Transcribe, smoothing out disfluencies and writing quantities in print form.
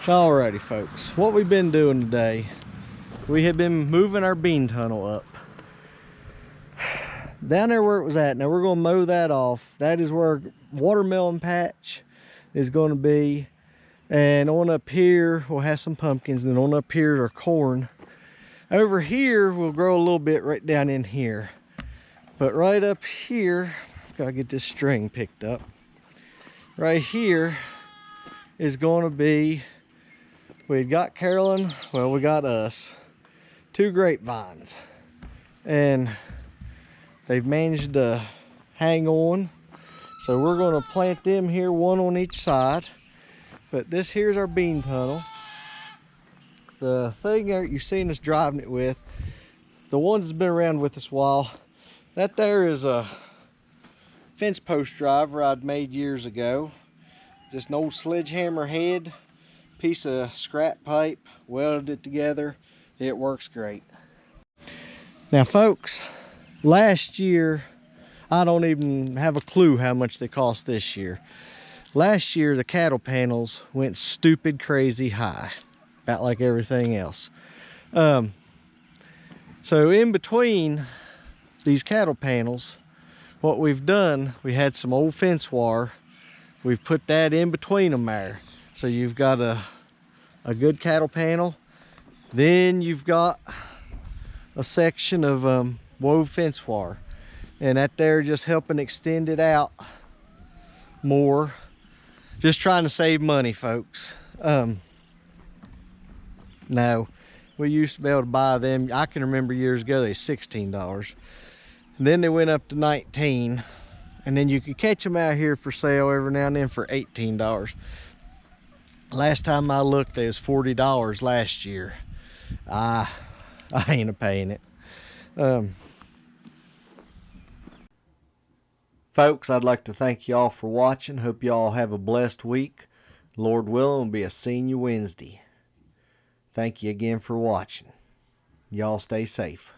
Alrighty folks, what we've been doing today, we have been moving our bean tunnel up. Down there where it was at, now we're gonna mow that off. That is where watermelon patch is gonna be. And on up here, we'll have some pumpkins, and on up here are corn. Over here, we'll grow a little bit right down in here. But right up here, gotta get this string picked up. Right here is gonna be, we got Carolyn, well, we got us, 2 grapevines. And they've managed to hang on. So we're gonna plant them here, one on each side. But this here's our bean tunnel. The thing that you've seen us driving it with, the ones that's been around with us a while, that there is a fence post driver I'd made years ago. Just an old sledgehammer head, piece of scrap pipe, welded it together. It works great. Now folks, last year, I don't even have a clue how much they cost this year. Last year, the cattle panels went stupid crazy high, about like everything else. So in between these cattle panels, what we've done, we had some old fence wire. We've put that in between them there. So you've got a good cattle panel. Then you've got a section of wove fence wire. And that there just helping extend it out more. Just trying to save money, folks. No, we used to be able to buy them. I can remember years ago, they were $16. And then they went up to $19. And then you could catch them out here for sale every now and then for $18. Last time I looked, they was $40 last year. I ain't a-paying it. Folks, I'd like to thank y'all for watching. Hope y'all have a blessed week. Lord willing, we'll be a seeing you Wednesday. Thank you again for watching. Y'all stay safe.